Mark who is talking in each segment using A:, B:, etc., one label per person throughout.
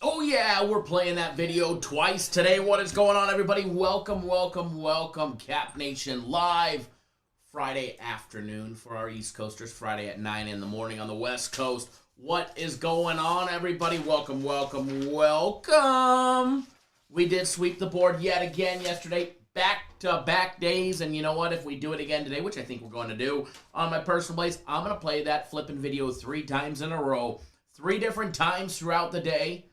A: Oh yeah, we're playing that video twice today. What is going on, everybody? Welcome, welcome, welcome. Cap Nation live Friday afternoon for our East Coasters. Friday at 9 in the morning on the West Coast. What is going on, everybody? Welcome, welcome, welcome. We did sweep the board yet again yesterday. Back-to-back days, and you know what? If we do it again today, which I think we're going to do on my personal plays, I'm going to play that flipping video 3 times in a row. 3 different times throughout the day.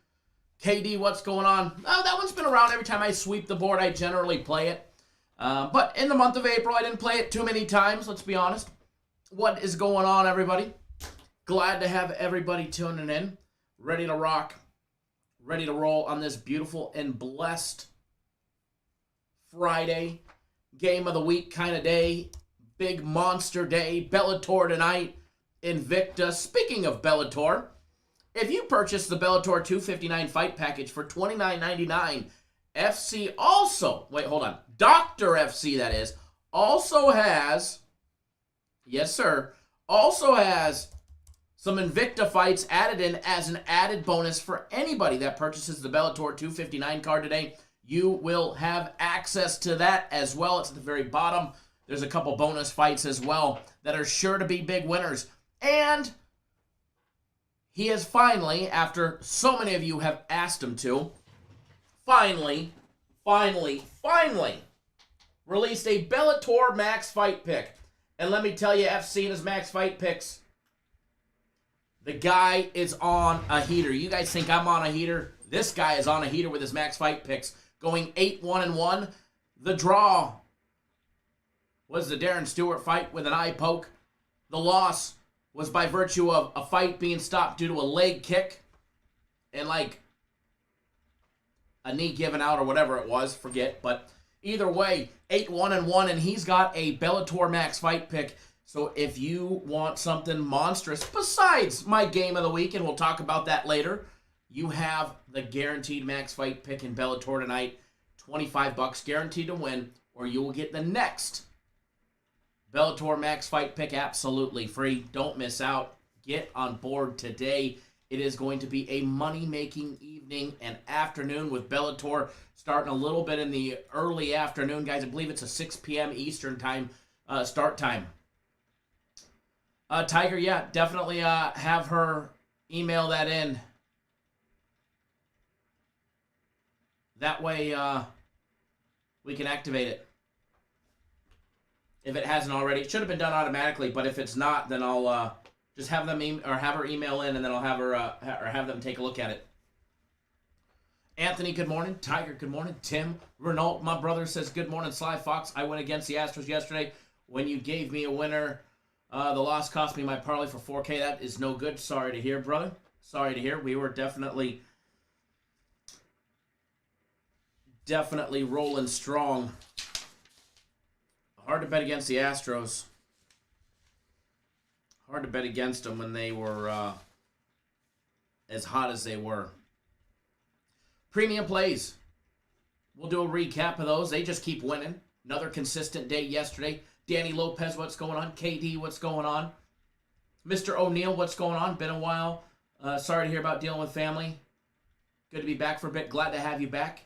A: KD, what's going on? Oh, that one's been around. Every time I sweep the board, I generally play it. But in the month of April, I didn't play it too many times, let's be honest. What is going on, everybody? Glad to have everybody tuning in. Ready to rock. Ready to roll on this beautiful and blessed Friday. Game of the week kind of day. Big monster day. Bellator tonight. Invicta. Speaking of Bellator, if you purchase the Bellator 259 fight package for $29.99, FC also, wait, hold on, Dr. FC, that is, also has, yes, sir, also has some Invicta fights added in as an added bonus for anybody that purchases the Bellator 259 card today. You will have access to that as well. It's at the very bottom. There's a couple bonus fights as well that are sure to be big winners. And he has finally, after so many of you have asked him to, finally released a Bellator Max Fight Pick. And let me tell you, FC and his Max Fight Picks, the guy is on a heater. You guys think I'm on a heater? This guy is on a heater with his Max Fight Picks, going 8-1-1. The draw was the Darren Stewart fight with an eye poke. The loss was by virtue of a fight being stopped due to a leg kick and like a knee given out or whatever it was, forget. But either way, 8-1-1, and he's got a Bellator Max Fight Pick. So if you want something monstrous besides my game of the week, and we'll talk about that later, you have the guaranteed Max Fight Pick in Bellator tonight. $25 guaranteed to win, or you will get the next Bellator Max Fight Pick absolutely free. Don't miss out. Get on board today. It is going to be a money-making evening and afternoon with Bellator starting a little bit in the early afternoon. Guys, I believe it's a 6 p.m. Eastern time start time. Tiger, yeah, definitely have her email that in. That way we can activate it. If it hasn't already, it should have been done automatically. But if it's not, then I'll just have them have her email in, and then I'll have her or have them take a look at it. Anthony, good morning. Tiger, good morning. Tim Renault, my brother, says good morning. Sly Fox, I went against the Astros yesterday when you gave me a winner. The loss cost me my parlay for 4K. That is no good. Sorry to hear, brother. Sorry to hear. We were definitely rolling strong. Hard to bet against the Astros. Hard to bet against them when they were as hot as they were. Premium plays. We'll do a recap of those. They just keep winning. Another consistent day yesterday. Danny Lopez, what's going on? KD, what's going on? Mr. O'Neill, what's going on? Been a while. Sorry to hear about dealing with family. Good to be back for a bit. Glad to have you back.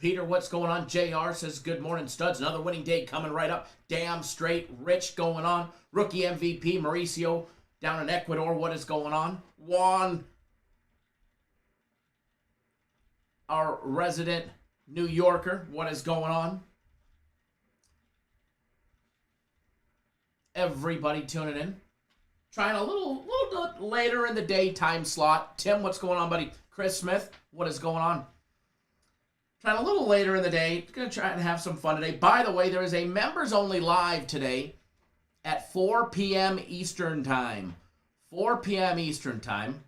A: Peter, what's going on? JR says, good morning, studs. Another winning day coming right up. Damn straight. Rich going on. Rookie MVP, Mauricio, down in Ecuador. What is going on? Juan, our resident New Yorker. What is going on? Everybody tuning in. Trying a little bit later in the day time slot. Tim, what's going on, buddy? Chris Smith, what is going on? Trying a little later in the day. Going to try and have some fun today. By the way, there is a members-only live today at 4 p.m. Eastern Time. 4 p.m. Eastern Time.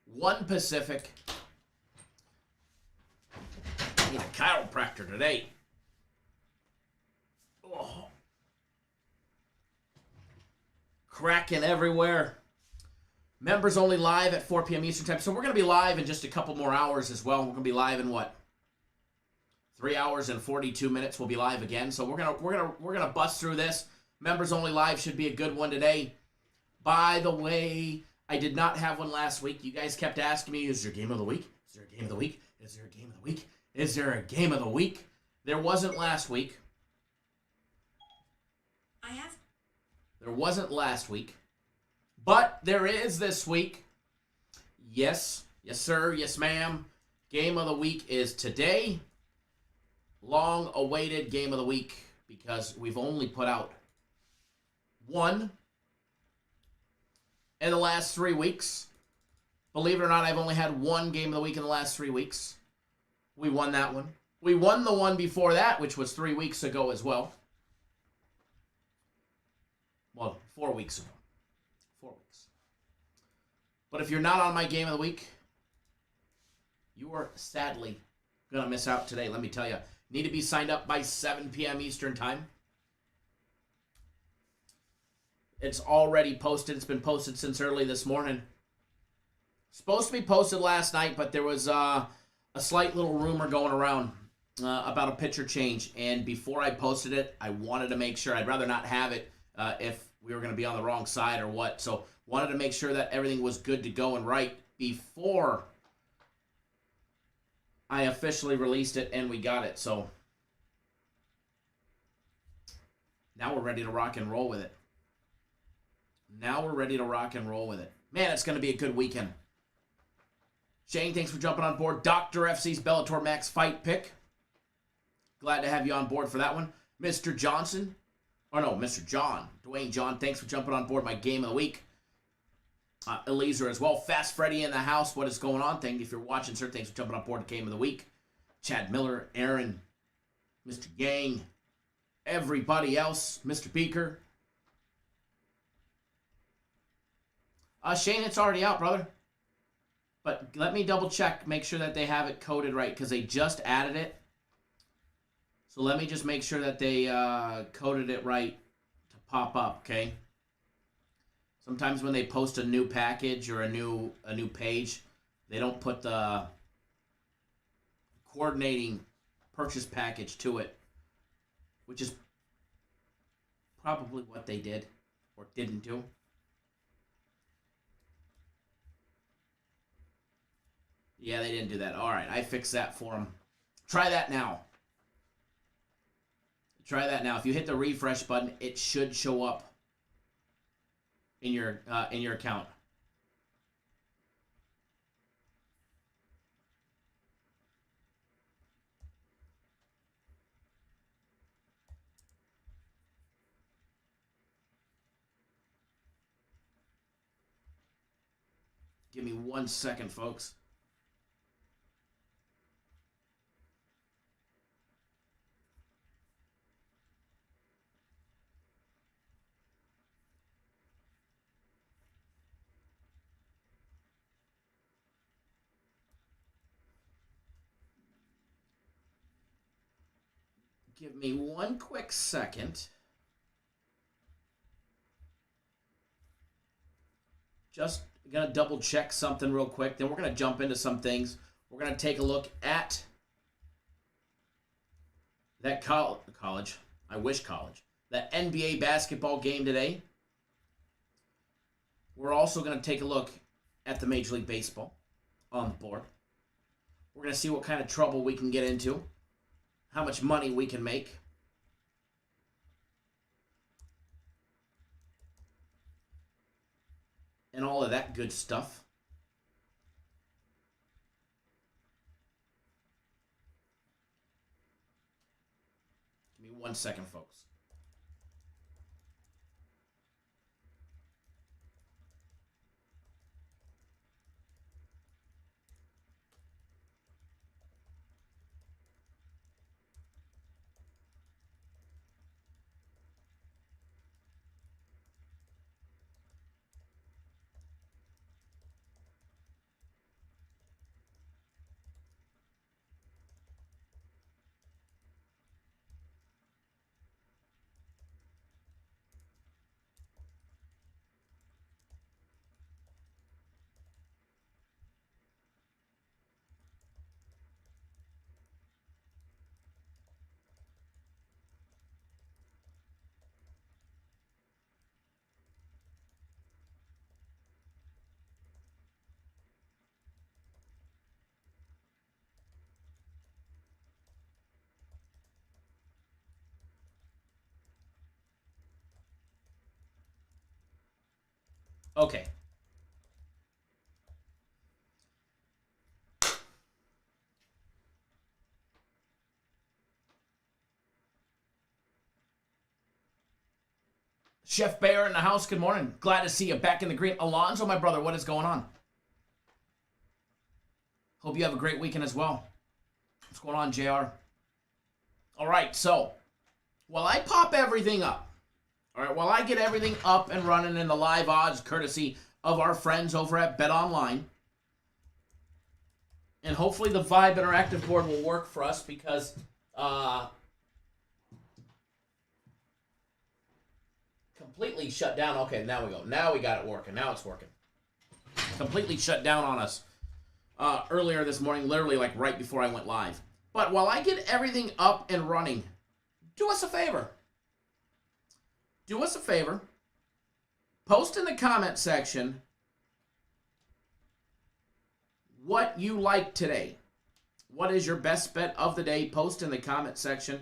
A: 1 Pacific. Need a chiropractor today. Oh. Cracking everywhere. Members only live at 4 p.m. Eastern Time. So we're going to be live in just a couple more hours as well. We're going to be live in what? 3 hours and 42 minutes. We'll be live again. So we're gonna bust through this. Members only live should be a good one today. By the way, I did not have one last week. You guys kept asking me, is there a game of the week? Is there a game of the week? Is there a game of the week? Is there a game of the week? There wasn't last week. There wasn't last week. But there is this week. Yes. Yes, sir. Yes, ma'am. Game of the week is today. Long-awaited game of the week because we've only put out one in the last 3 weeks. Believe it or not, I've only had one game of the week in the last 3 weeks. We won that one. We won the one before that, which was 3 weeks ago as well. Well, 4 weeks ago. 4 weeks. But if you're not on my game of the week, you are sadly going to miss out today, let me tell you. Need to be signed up by 7 p.m. Eastern Time. It's already posted. It's been posted since early this morning. Supposed to be posted last night, but there was a slight little rumor going around about a pitcher change. And before I posted it, I wanted to make sure. I'd rather not have it if we were going to be on the wrong side or what. So wanted to make sure that everything was good to go and right before I officially released it and we got it. So now we're ready to rock and roll with it. Now we're ready to rock and roll with it. Man, it's going to be a good weekend. Shane, thanks for jumping on board. Dr. FC's Bellator Max Fight Pick. Glad to have you on board for that one. Mr. Johnson. Oh, no, Mr. John. Dwayne John, thanks for jumping on board my game of the week. Eliezer as well. Fast Freddy in the house. What is going on? Thank you if you're watching, sir. Thanks for jumping on board the game of the week. Chad Miller, Aaron, Mr. Gang, everybody else, Mr. Beaker. Shane, it's already out, brother. But let me double check, make sure that they have it coded right, because they just added it. So let me just make sure that they coded it right to pop up, okay? Sometimes when they post a new package or a new page, they don't put the coordinating purchase package to it, which is probably what they did or didn't do. Yeah, they didn't do that. All right, I fixed that for them. Try that now. Try that now. If you hit the refresh button, it should show up in your account. Give me 1 second, folks. Give me 1 quick second. Just going to double check something real quick. Then we're going to jump into some things. We're going to take a look at that college. I wish college. That NBA basketball game today. We're also going to take a look at the Major League Baseball on the board. We're going to see what kind of trouble we can get into. How much money we can make. And all of that good stuff. Give me 1 second, folks. Okay. Chef Bear in the house, good morning. Glad to see you back in the green. Alonzo, my brother, what is going on? Hope you have a great weekend as well. What's going on, JR? All right, so while I pop everything up, all right, while I get everything up and running in the live odds courtesy of our friends over at Bet Online, and hopefully the Vibe Interactive board will work for us because completely shut down. Okay, now we go. Now we got it working. Now it's working. Completely shut down on us earlier this morning, literally like right before I went live. But while I get everything up and running, do us a favor. Do us a favor. Post in the comment section what you like today. What is your best bet of the day? Post in the comment section.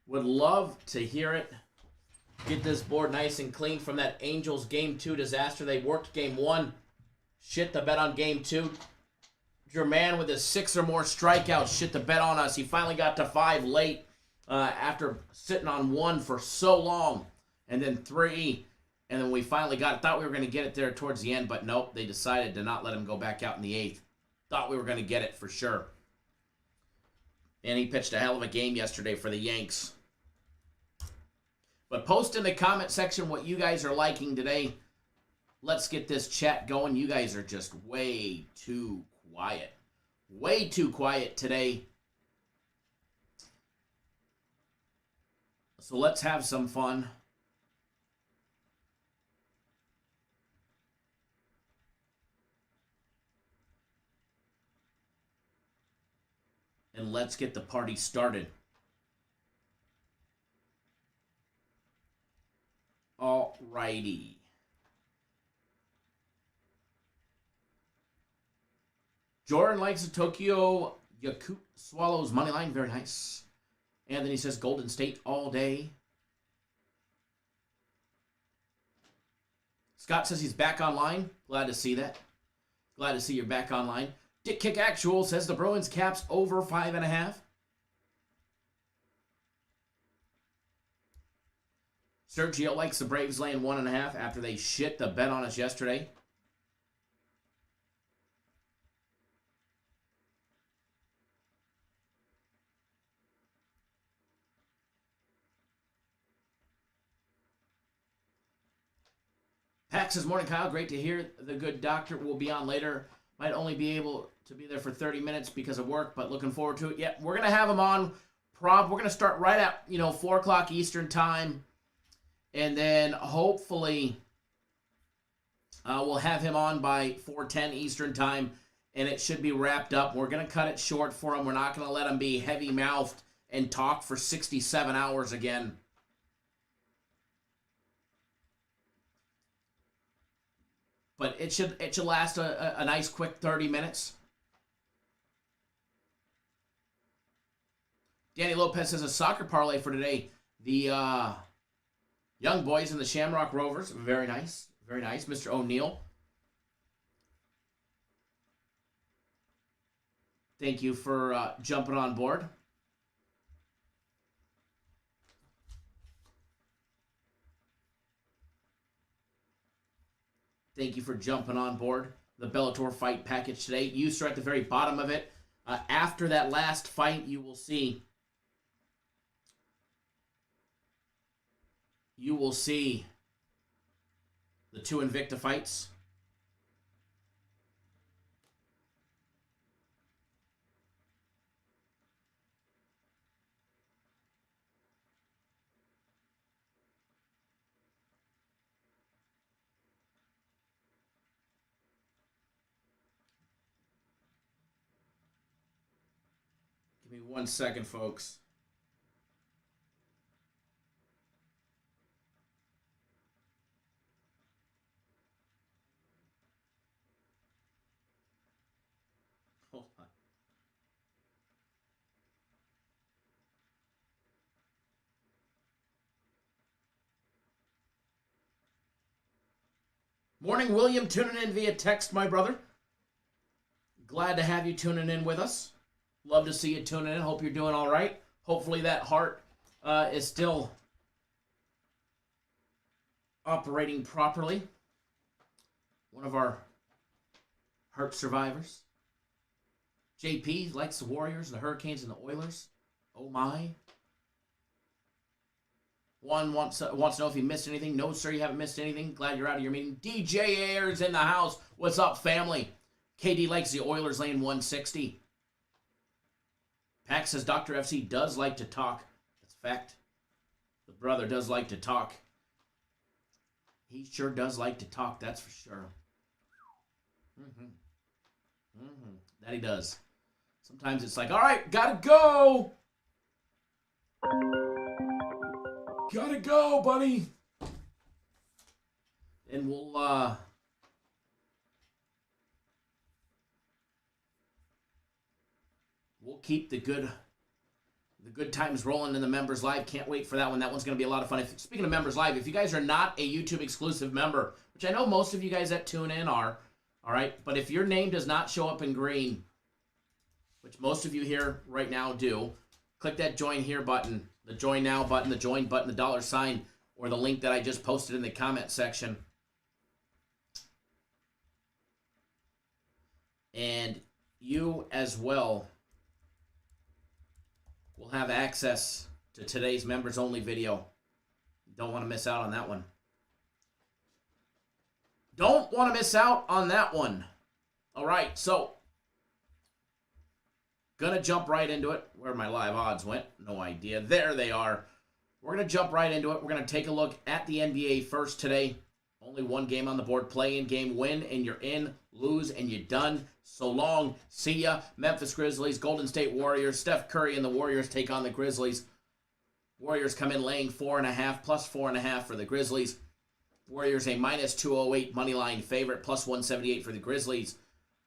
A: Would love to hear it. Get this board nice and clean from that Angels Game 2 disaster. They worked Game 1. Shit the bet on Game 2. Your man with his 6 or more strikeouts shit the bet on us. He finally got to 5 late after sitting on 1 for so long. And then 3. And then we finally got it. Thought we were going to get it there towards the end, but nope. They decided to not let him go back out in the 8th. Thought we were going to get it for sure. And he pitched a hell of a game yesterday for the Yanks. But post in the comment section what you guys are liking today. Let's get this chat going. You guys are just way too quiet. Way too quiet today. So let's have some fun. And let's get the party started. All righty. Jordan likes the Tokyo Yakult Swallows money line. Very nice. And then he says Golden State all day. Scott says he's back online. Glad to see that. Glad to see you're back online. Dick Kick Actual says the Bruins caps over 5.5. Sergio likes the Braves laying 1.5 after they shit the bet on us yesterday. Pax says, morning, Kyle. Great to hear. The good doctor will be on later. Might only be able to be there for 30 minutes because of work, but looking forward to it. Yeah, we're going to have him on. We're going to start right at, 4 o'clock Eastern time. And then hopefully we'll have him on by 4:10 Eastern time, and it should be wrapped up. We're going to cut it short for him. We're not going to let him be heavy-mouthed and talk for 67 hours again. But it should last a nice, quick 30 minutes. Danny Lopez says a soccer parlay for today. The Young Boys and the Shamrock Rovers. Very nice. Very nice. Mr. O'Neill. Thank you for jumping on board. Thank you for jumping on board the Bellator fight package today. You start at the very bottom of it. After that last fight, you will see the 2 Invicta fights. Give me 1 second, folks. Hold on. Morning, William, tuning in via text, my brother. Glad to have you tuning in with us. Love to see you tuning in. Hope you're doing all right. Hopefully that heart is still operating properly. One of our heart survivors. JP likes the Warriors, the Hurricanes, and the Oilers. Oh my. Juan wants to know if he missed anything. No, sir, you haven't missed anything. Glad you're out of your meeting. DJ Ayers in the house. What's up, family? KD likes the Oilers laying 160. Pack says Dr. FC does like to talk. That's a fact. The brother does like to talk. He sure does like to talk, that's for sure. That he does. Sometimes it's like, all right, gotta go. Gotta go, buddy. And we'll keep the good times rolling in the Members Live. Can't wait for that one. That one's going to be a lot of fun. Speaking of Members Live, if you guys are not a YouTube exclusive member, which I know most of you guys that tune in are, all right, but if your name does not show up in green, which most of you here right now do, click that join here button, the join now button, the join button, the $sign, or the link that I just posted in the comment section. And you as well will have access to today's members only video. Don't want to miss out on that one. Don't want to miss out on that one. All right, so gonna jump right into it. Where my live odds went, no idea. There they are. We're gonna jump right into it. We're gonna take a look at the NBA first today. Only one game on the board. Play in game, win, and you're in. Lose, and you're done. So long. See ya. Memphis Grizzlies, Golden State Warriors. Steph Curry and the Warriors take on the Grizzlies. Warriors come in laying 4.5, plus 4.5 for the Grizzlies. Warriors a minus 208 money line favorite, plus 178 for the Grizzlies.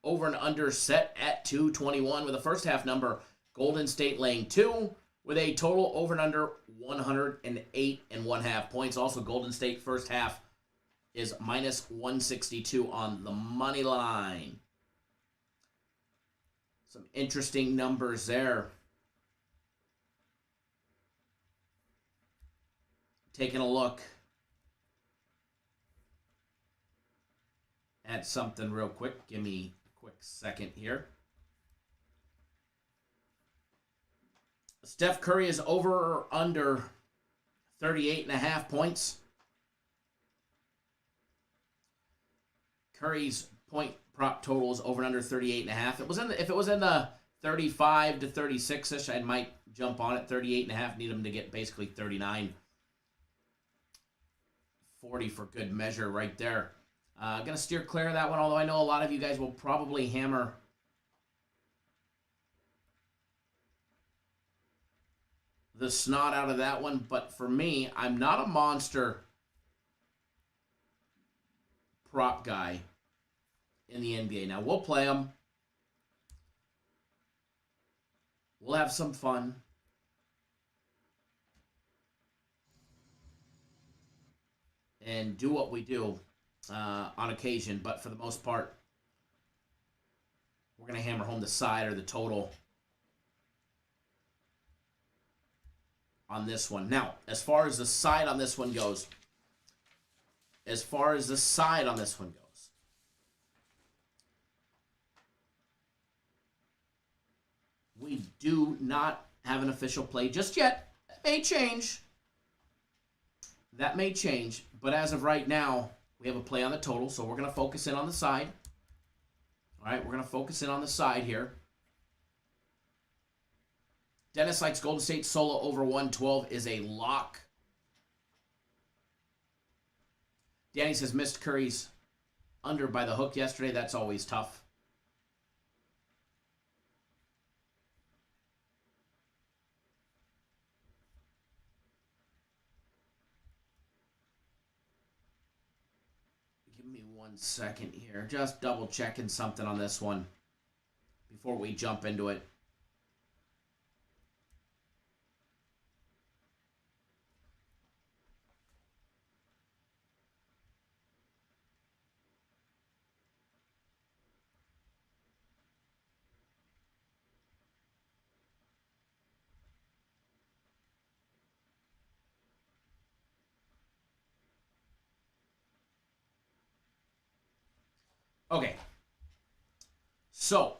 A: Over and under set at 221 with a first half number. Golden State laying 2 with a total over and under 108.5 points. Also, Golden State first half is minus 162 on the money line. Some interesting numbers there. Taking a look at something real quick. Give me a quick second here. Steph Curry is over or under 38.5 points. Curry's point prop total is over and under 38.5. If it was in the 35 to 36ish, I might jump on it. 38.5. Need him to get basically 39. 40 for good measure right there. Gonna steer clear of that one, although I know a lot of you guys will probably hammer the snot out of that one. But for me, I'm not a monster prop guy in the NBA. Now, we'll play them. We'll have some fun. And do what we do on occasion. But for the most part, we're going to hammer home the side or the total on this one. Now, as far as the side on this one goes, we do not have an official play just yet. That may change. But as of right now, we have a play on the total, so we're going to focus in on the side. All right, we're going to focus in on the side here. Dennis likes Golden State solo over 112 is a lock. Danny says missed Curry's under by the hook yesterday. That's always tough. Give me 1 second here. Just double checking something on this one before we jump into it. Okay. So,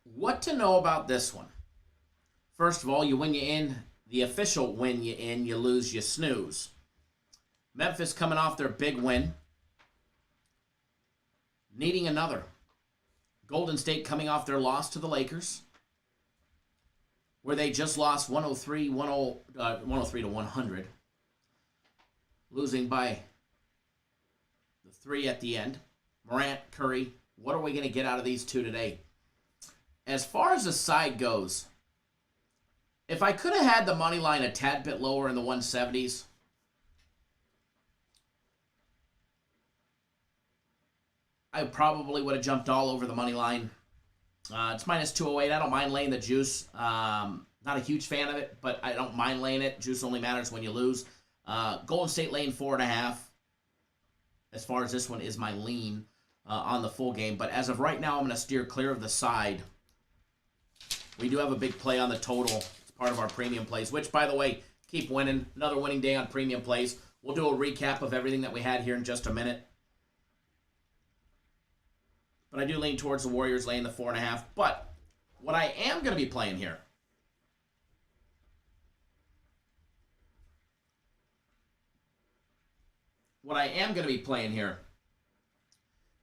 A: what to know about this one? First of all, you win, you in. The official win, you in. You lose, you snooze. Memphis coming off their big win. Needing another. Golden State coming off their loss to the Lakers, where they just lost 103 to 100. Losing by the 3 at the end. Morant, Curry, what are we going to get out of these two today? As far as the side goes, if I could have had the money line a tad bit lower in the 170s, I probably would have jumped all over the money line. It's minus 208. I don't mind laying the juice. Not a huge fan of it, but I don't mind laying it. Juice only matters when you lose. Golden State laying 4.5. As far as this one is my lean on the full game. But as of right now, I'm going to steer clear of the side. We do have a big play on the total. It's part of our premium plays, which, by the way, keep winning. Another winning day on premium plays. We'll do a recap of everything that we had here in just a minute. But I do lean towards the Warriors laying the 4.5. But what I am going to be playing here,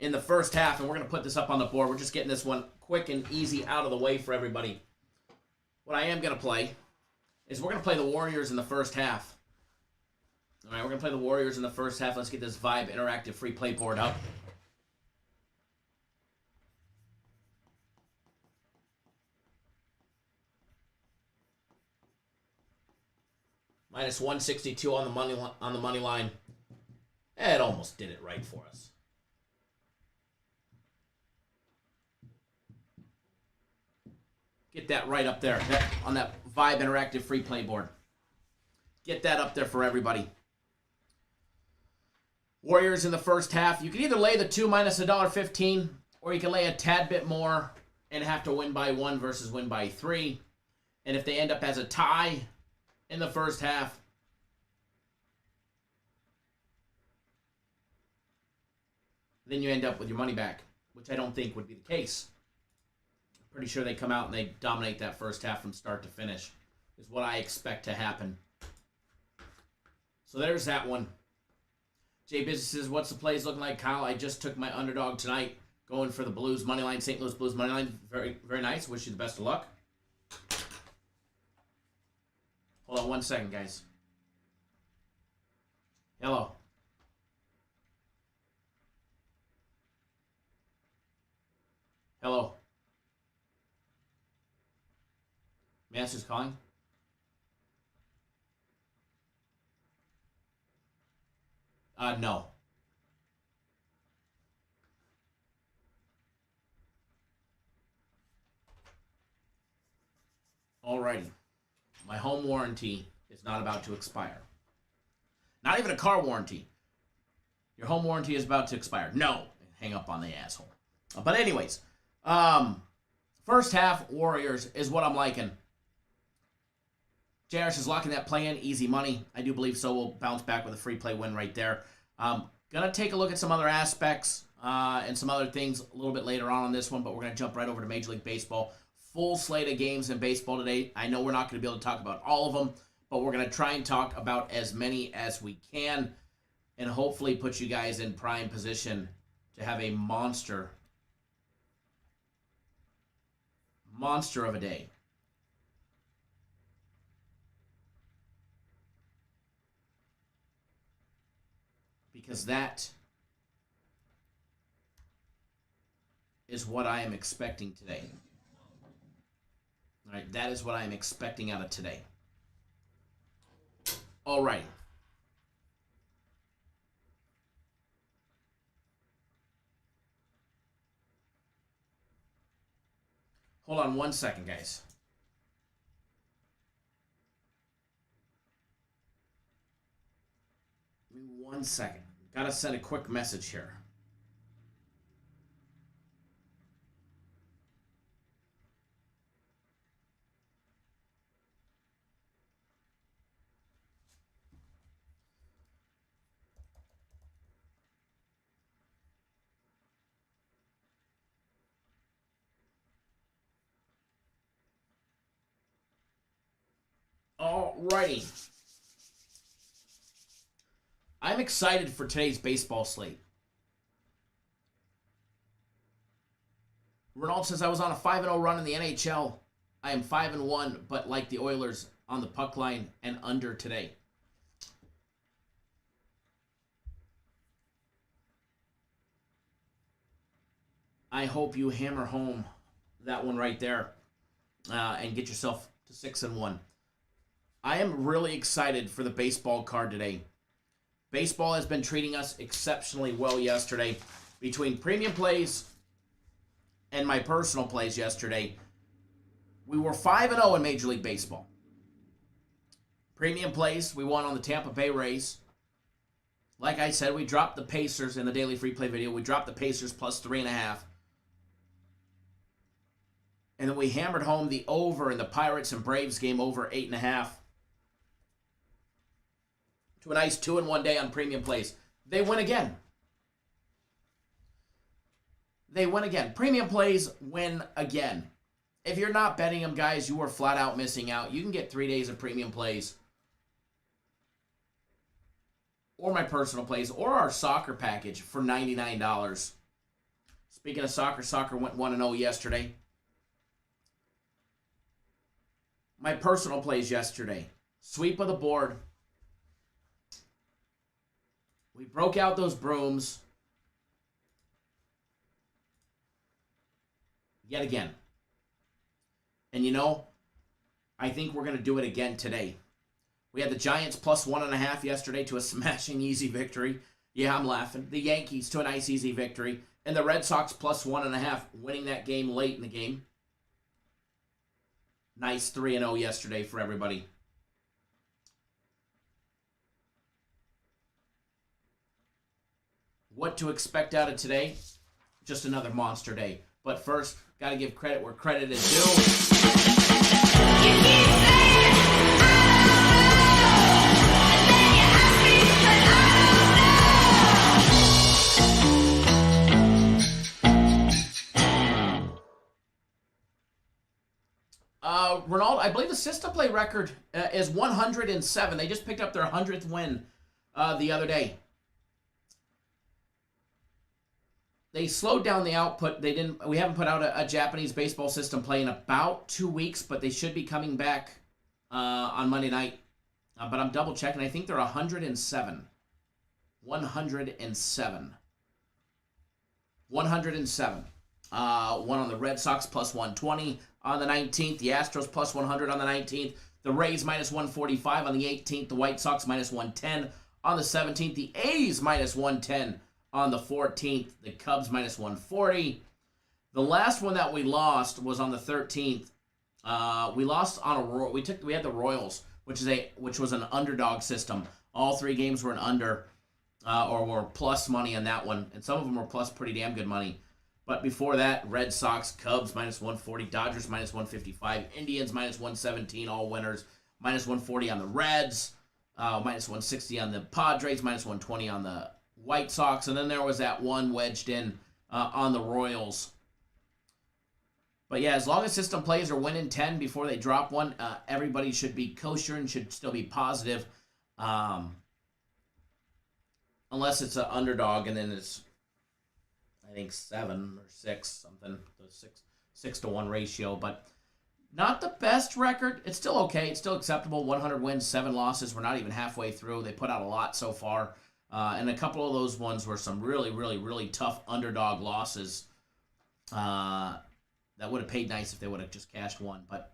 A: in the first half, and we're going to put this up on the board. We're just getting this one quick and easy out of the way for everybody. What I am going to play is we're going to play the Warriors in the first half. All right, we're going to play the Warriors in the first half. Let's get this Vibe Interactive free play board up. Minus 162 on the money line. It almost did it right for us. Get that right up there on that Vibe Interactive free play board. Get that up there for everybody. Warriors in the first half. You can either lay the 2 minus $1.15, or you can lay a tad bit more and have to win by 1 versus win by 3. And if they end up as a tie in the first half, then you end up with your money back, which I don't think would be the case. I'm pretty sure they come out and they dominate that first half from start to finish, is what I expect to happen. So there's that one. Jay Business says, what's the plays looking like, Kyle? I just took my underdog tonight, going for the Blues money line, St. Louis Blues money line. Very, very nice. Wish you the best of luck. Hold on 1 second, guys. Hello. Hello. Master's calling. No. Alrighty. My home warranty is not about to expire. Not even a car warranty. Your home warranty is about to expire. No. Hang up on the asshole. But anyways, first half Warriors is what I'm liking. JRS is locking that play in. Easy money. I do believe so. We'll bounce back with a free play win right there. Gonna take a look at some other aspects and some other things a little bit later on this one, but we're gonna jump right over to Major League Baseball. Full slate of games in baseball today. I know we're not going to be able to talk about all of them, but we're going to try and talk about as many as we can and hopefully put you guys in prime position to have a monster of a day. Because that is what I am expecting today. All right, that is what I am expecting out of today. All right. Hold on 1 second, guys. Give me 1 second. Gotta send a quick message here. Alrighty. I'm excited for today's baseball slate. Ronald says, I was on a 5-0 run in the NHL. I am 5-1, but like the Oilers on the puck line and under today. I hope you hammer home that one right there and get yourself to 6-1. I am really excited for the baseball card today. Baseball has been treating us exceptionally well yesterday. Between premium plays and my personal plays yesterday, we were 5-0 in Major League Baseball. Premium plays, we won on the Tampa Bay Rays. Like I said, we dropped the Pacers in the daily free play video. We dropped the Pacers plus 3.5. And then we hammered home the over in the Pirates and Braves game over 8.5. To a nice 2-1 day on premium plays. They win again. They win again. Premium plays win again. If you're not betting them, guys, you are flat out missing out. You can get 3 days of premium plays. Or my personal plays. Or our soccer package for $99. Speaking of soccer, soccer went 1-0 yesterday. My personal plays yesterday. Sweep of the board. We broke out those brooms. Yet again. And you know, I think we're going to do it again today. We had the Giants plus 1.5 yesterday to a smashing easy victory. Yeah, I'm laughing. The Yankees to a nice easy victory. And the Red Sox plus 1.5, winning that game late in the game. Nice 3-0 yesterday for everybody. What to expect out of today? Just another monster day. But first, got to give credit where credit is due. Ronaldo, I believe the system play record is 107. They just picked up their 100th win the other day. They slowed down the output. We haven't put out a Japanese baseball system play in about 2 weeks, but they should be coming back on Monday night. But I'm double checking. I think they're 107. 107. 107. One on the Red Sox plus 120 on the 19th. The Astros plus 100 on the 19th. The Rays minus 145 on the 18th. The White Sox minus 110 on the 17th. The A's minus 110 on the 14th. The Cubs minus 140. The last one that we lost was on the 13th. We lost on a we had the Royals, which was an underdog system. All 3 games were an under or were plus money on that one, and some of them were plus pretty damn good money. But before that, Red Sox, Cubs minus 140, Dodgers minus 155, Indians minus 117, all winners, minus 140 on the Reds, minus 160 on the Padres, minus 120 on the White Sox, and then there was that one wedged in on the Royals. But yeah, as long as system plays are winning 10 before they drop one, everybody should be kosher and should still be positive. Unless it's an underdog, and then it's, I think, 7 or 6, something, the 6-to-1 ratio. But not the best record. It's still okay. It's still acceptable. 100 wins, 7 losses. We're not even halfway through. They put out a lot so far. And a couple of those ones were some really, really, really tough underdog losses. That would have paid nice if they would have just cashed one. But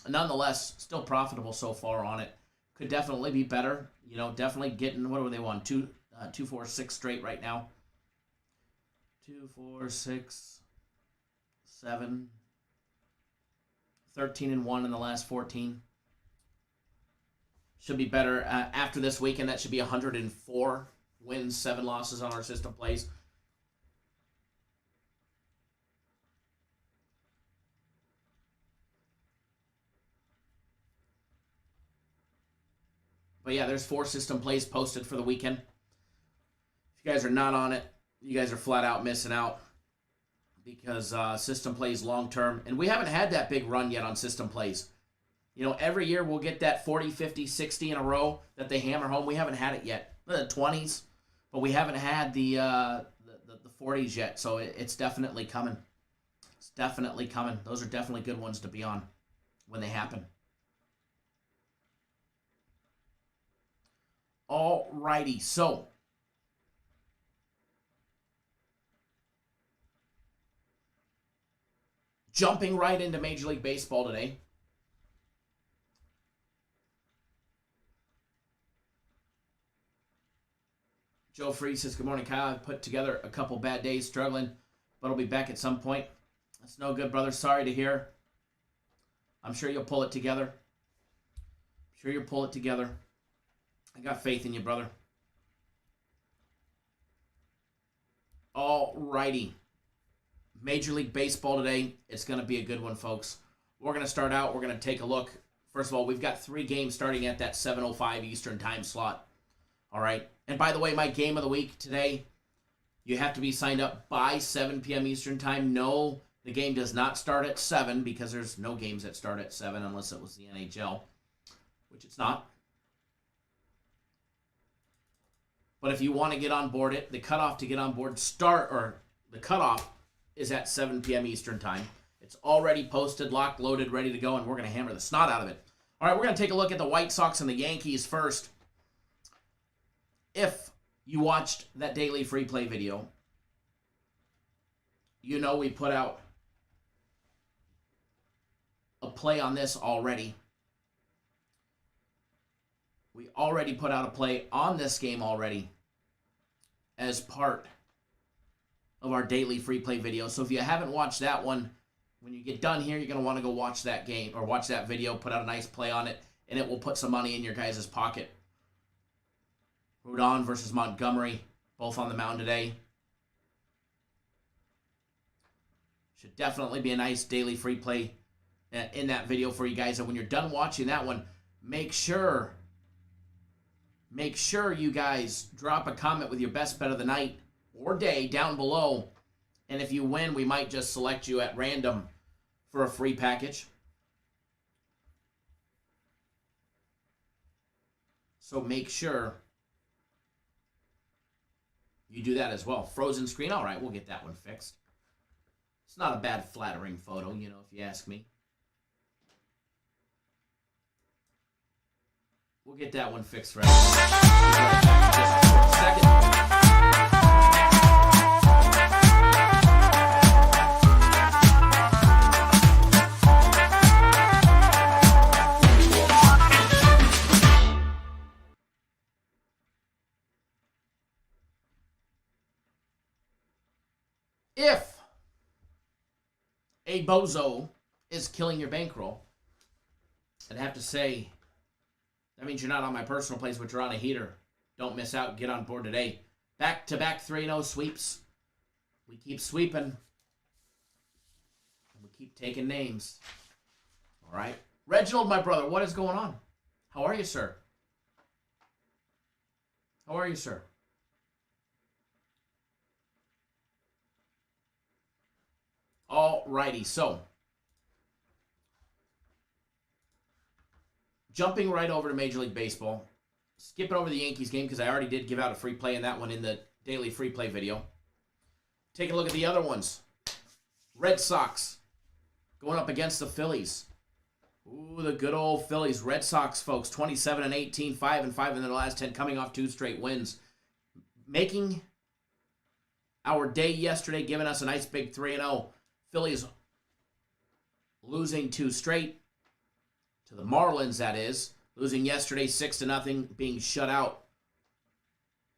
A: nonetheless, still profitable so far on it. Could definitely be better. You know, definitely getting, what do they want? 2, 4, 6 straight right now. 2, 4, 6, 7, 13-1 in the last 14. Should be better after this weekend. That should be 104 wins, 7 losses on our system plays. But yeah, there's 4 system plays posted for the weekend. If you guys are not on it, you guys are flat out missing out because system plays long term. And we haven't had that big run yet on system plays. You know, every year we'll get that 40, 50, 60 in a row that they hammer home. We haven't had it yet. The 20s, but we haven't had the 40s yet. So it's definitely coming. It's definitely coming. Those are definitely good ones to be on when they happen. All righty, so jumping right into Major League Baseball today. Joe Free says, good morning, Kyle. I've put together a couple bad days, struggling, but I'll be back at some point. That's no good, brother. Sorry to hear. I'm sure you'll pull it together. I'm sure you'll pull it together. I got faith in you, brother. All righty. Major League Baseball today. It's going to be a good one, folks. We're going to start out. We're going to take a look. First of all, we've got 3 games starting at that 7:05 Eastern time slot. All right. And by the way, my game of the week today, you have to be signed up by 7 p.m. Eastern time. No, the game does not start at 7 because there's no games that start at 7 unless it was the NHL, which it's not. But if you want to get on board the cutoff to get on board the cutoff is at 7 p.m. Eastern time. It's already posted, locked, loaded, ready to go, and we're going to hammer the snot out of it. All right, we're going to take a look at the White Sox and the Yankees first. If you watched that daily free play video, you know we put out a play on this already. We already put out a play on this game already as part of our daily free play video. So if you haven't watched that one, when you get done here, you're going to want to go watch that game or watch that video, put out a nice play on it, and it will put some money in your guys' pocket. Rodon versus Montgomery, both on the mound today. Should definitely be a nice daily free play in that video for you guys. And when you're done watching that one, make sure you guys drop a comment with your best bet of the night or day down below. And if you win, we might just select you at random for a free package. So make sure you do that as well. Frozen screen. All right, we'll get that one fixed. It's not a bad flattering photo, if you ask me. We'll get that one fixed for everyone. Second. If a bozo is killing your bankroll, I'd have to say that means you're not on my personal plays, but you're on a heater. Don't miss out. Get on board today. Back-to-back 3-0 sweeps. We keep sweeping. And we keep taking names. All right. Reginald, my brother, what is going on? How are you, sir? How are you, sir? All righty, so jumping right over to Major League Baseball, skipping over the Yankees game because I already did give out a free play in that one in the daily free play video. Take a look at the other ones. Red Sox going up against the Phillies. Ooh, the good old Phillies. Red Sox, folks, 27-18, 5-5 in their last 10, coming off 2 straight wins. Making our day yesterday, giving us a nice big 3-0. Phillies losing 2 straight to the Marlins, that is. Losing yesterday 6-0, being shut out.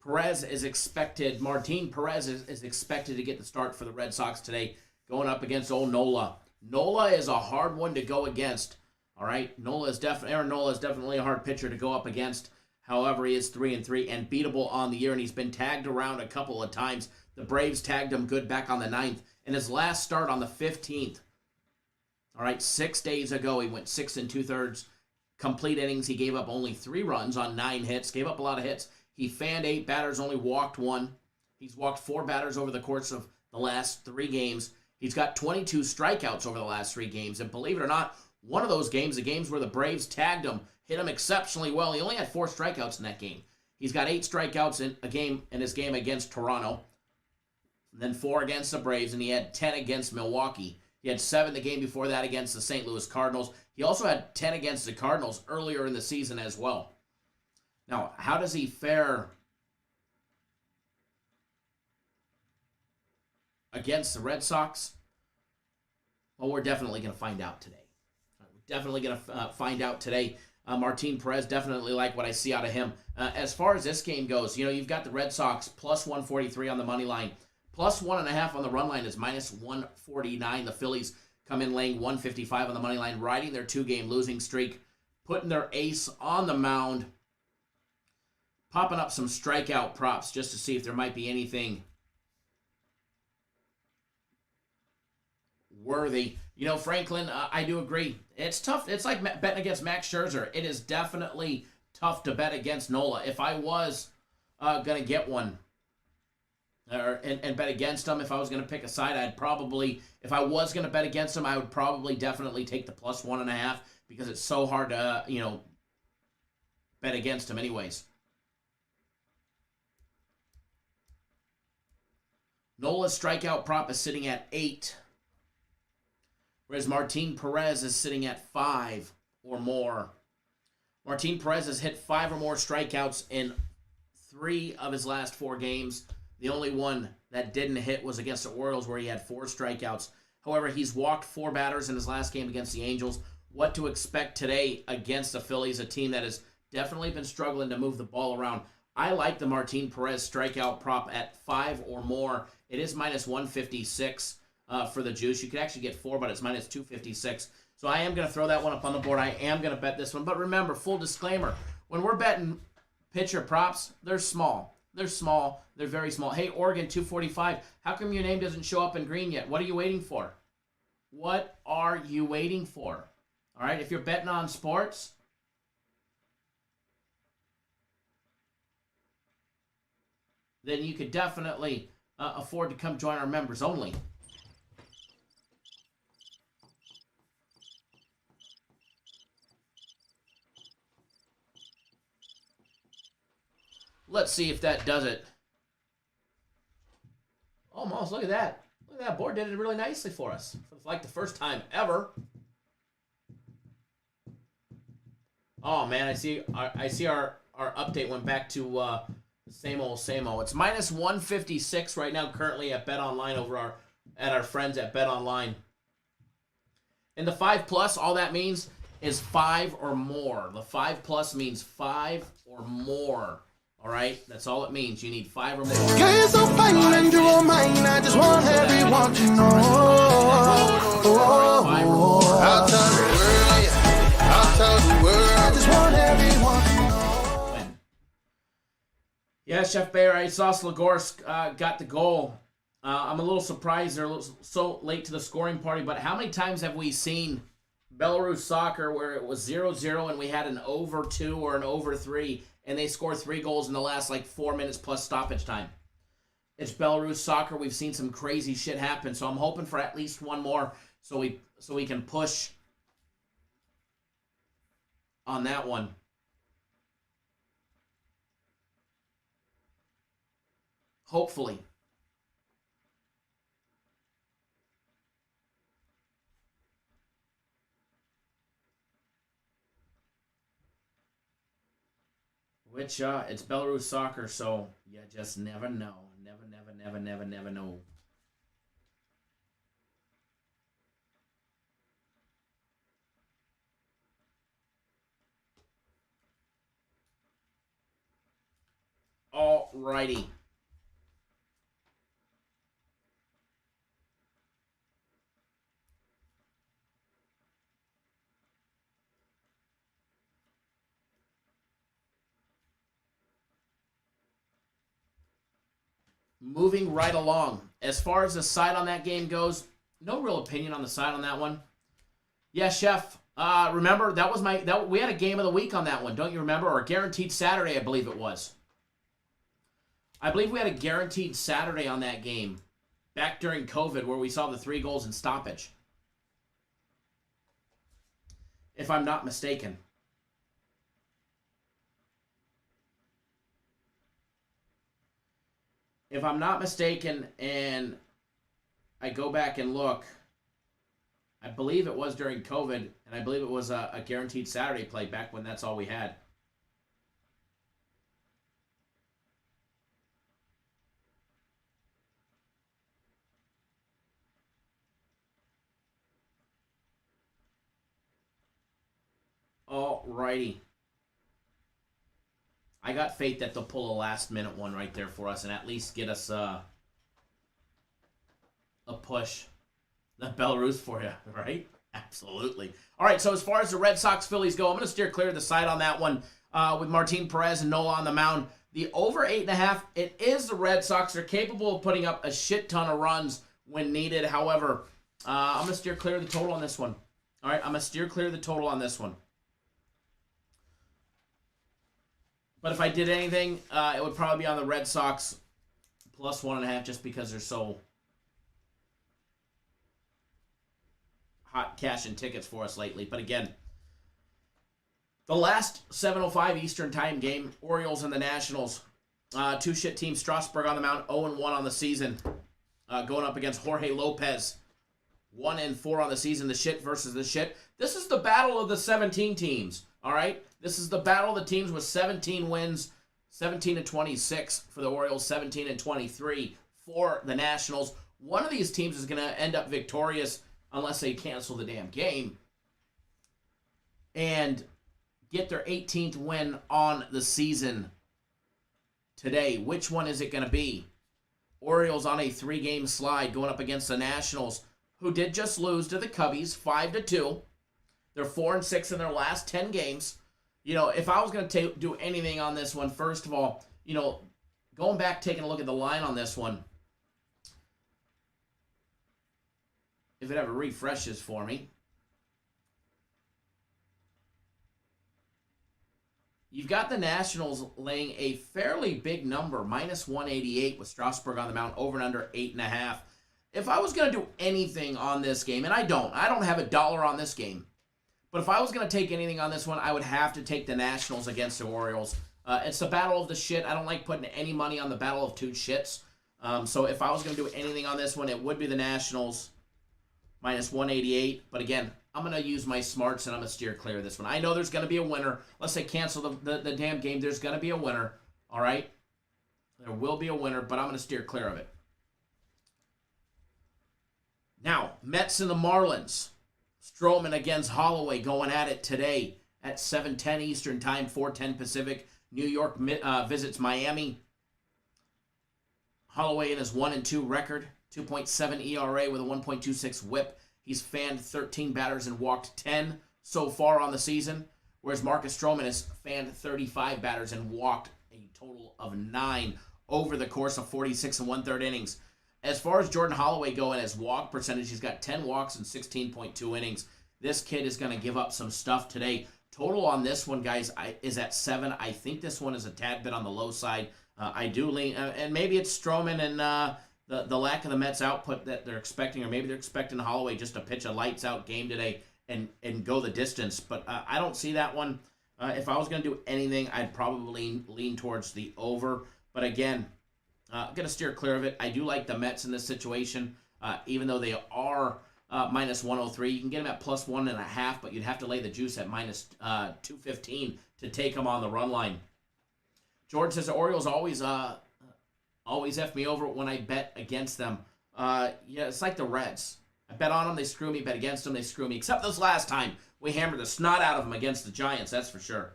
A: Martin Perez is expected to get the start for the Red Sox today, going up against old Nola. Nola is a hard one to go against. All right, Aaron Nola is definitely a hard pitcher to go up against. However, he is 3-3 and beatable on the year, and he's been tagged around a couple of times. The Braves tagged him good back on the 9th. In his last start on the 15th, all right, 6 days ago, he went 6 2/3 complete innings. He gave up only 3 runs on 9 hits, gave up a lot of hits. He fanned 8 batters, only walked 1. He's walked 4 batters over the course of the last 3 games. He's got 22 strikeouts over the last 3 games. And believe it or not, one of those games, the games where the Braves tagged him, hit him exceptionally well. He only had 4 strikeouts in that game. He's got 8 strikeouts in his game against Toronto, and then 4 against the Braves, and he had 10 against Milwaukee. He had 7 the game before that against the St. Louis Cardinals. He also had 10 against the Cardinals earlier in the season as well. Now, how does he fare against the Red Sox? Well, we're definitely going to find out today. We're definitely going to find out today. Martin Perez, definitely like what I see out of him. As far as this game goes, you've got the Red Sox plus 143 on the money line. Plus 1.5 on the run line is minus 149. The Phillies come in laying 155 on the money line, riding their 2-game losing streak, putting their ace on the mound, popping up some strikeout props just to see if there might be anything worthy. Franklin, I do agree. It's tough. It's like betting against Max Scherzer. It is definitely tough to bet against Nola. If I was going to get one and bet against him, if I was going to pick a side, if I was going to bet against him, I would probably definitely take the plus 1.5 because it's so hard to, bet against him anyways. Nola's strikeout prop is sitting at 8. Whereas Martin Perez is sitting at 5 or more. Martin Perez has hit 5 or more strikeouts in 3 of his last 4 games. The only one that didn't hit was against the Orioles, where he had 4 strikeouts. However, he's walked 4 batters in his last game against the Angels. What to expect today against the Phillies, a team that has definitely been struggling to move the ball around. I like the Martin Perez strikeout prop at 5 or more. It is minus 156. For the juice. You could actually get 4, but it's minus 256. So I am going to throw that one up on the board. I am going to bet this one. But remember, full disclaimer, when we're betting pitcher props, they're small. They're small. They're very small. Hey, Oregon, 245. How come your name doesn't show up in green yet? What are you waiting for? What are you waiting for? All right, if you're betting on sports, then you could definitely afford to come join our members only. Let's see if that does it. Almost. Look at that. Look at that. Board did it really nicely for us. For like the first time ever. Oh, man. I see our update went back to same old, same old. It's minus 156 right now currently at BetOnline at our friends at BetOnline. And the 5+, all that means is 5 or more. The 5+ means 5 or more. All right, that's all it means. You need 5 or more.
B: Girl, you're so fine and you're all mine. I just want everyone to know. I'll tell the world, yeah. I'll tell the world. I just want everyone to know.
A: Yeah, Chef Bayer, I saw Slagorsk got the goal. I'm a little surprised they're so late to the scoring party, but how many times have we seen Belarus soccer where it was 0-0 and we had an over 2 or an over 3 and they score 3 goals in the last 4 minutes plus stoppage time? It's Belarus soccer. We've seen some crazy shit happen, so I'm hoping for at least one more so we can push on that one. Hopefully. Which, it's Belarus soccer, so you just never know. Never know. Alrighty. Moving right along. As far as the side on that game goes, no real opinion on the side on that one. Yeah, Chef. Remember, we had a game of the week on that one. Don't you remember? Or guaranteed Saturday, I believe it was. I believe we had a guaranteed Saturday on that game back during COVID where we saw the 3 goals in stoppage. if I'm not mistaken. If I'm not mistaken, and I go back and look, I believe it was during COVID, and I believe it was a guaranteed Saturday play back when that's all we had. Alrighty. I got faith that they'll pull a last-minute one right there for us and at least get us a push. The Belarus for you, right? Absolutely. All right, so as far as the Red Sox-Phillies go, I'm going to steer clear of the side on that one with Martin Perez and Nola on the mound. The over 8.5, it is the Red Sox. They're capable of putting up a shit ton of runs when needed. However, I'm going to steer clear of the total on this one. All right, I'm going to steer clear of the total on this one. But if I did anything, it would probably be on the Red Sox plus 1.5 just because they're so hot cash and tickets for us lately. But again, the last 7:05 Eastern time game, Orioles and the Nationals. Two shit teams, Strasburg on the mound, 0-1 on the season. Going up against Jorge Lopez, 1-4 on the season, the shit versus the shit. This is the battle of the 17 teams, all right? This is the battle of the teams with 17 wins, 17-26 for the Orioles, 17-23 for the Nationals. One of these teams is going to end up victorious unless they cancel the damn game and get their 18th win on the season today. Which one is it going to be? Orioles on a 3-game slide going up against the Nationals, who did just lose to the Cubbies 5-2. They're 4-6 in their last 10 games. You know, if I was going to do anything on this one, first of all, you know, going back, taking a look at the line on this one, if it ever refreshes for me, you've got the Nationals laying a fairly big number, minus 188 with Strasburg on the mound, over and under 8.5. If I was going to do anything on this game, and I don't have $1 on this game, but if I was going to take anything on this one, I would have to take the Nationals against the Orioles. It's the battle of the shit. I don't like putting any money on the battle of two shits. So if I was going to do anything on this one, it would be the Nationals, minus 188. But again, I'm going to use my smarts, and I'm going to steer clear of this one. I know there's going to be a winner. Let's say cancel the damn game. There's going to be a winner, all right? There will be a winner, but I'm going to steer clear of it. Now, Mets and the Marlins. Stroman against Holloway going at it today at 7:10 Eastern Time, 4:10 Pacific. New York visits Miami. Holloway in his 1-2 record, 2.7 ERA with a 1.26 WHIP. He's fanned 13 batters and walked 10 so far on the season, whereas Marcus Stroman has fanned 35 batters and walked a total of 9 over the course of 46 1/3 innings. As far as Jordan Holloway going as walk percentage, he's got 10 walks in 16.2 innings. This kid is going to give up some stuff today. Total on this one, guys, is at 7. I think this one is a tad bit on the low side. I do lean, and maybe it's Stroman and the lack of the Mets output that they're expecting, or maybe they're expecting Holloway just to pitch a lights-out game today and go the distance. But I don't see that one. If I was going to do anything, I'd probably lean towards the over. But again, I'm going to steer clear of it. I do like the Mets in this situation, even though they are minus 103. You can get them at plus 1.5, but you'd have to lay the juice at minus 215 to take them on the run line. George says the Orioles always F me over when I bet against them. Yeah, it's like the Reds. I bet on them, they screw me. Bet against them, they screw me. Except this last time. We hammered the snot out of them against the Giants, that's for sure.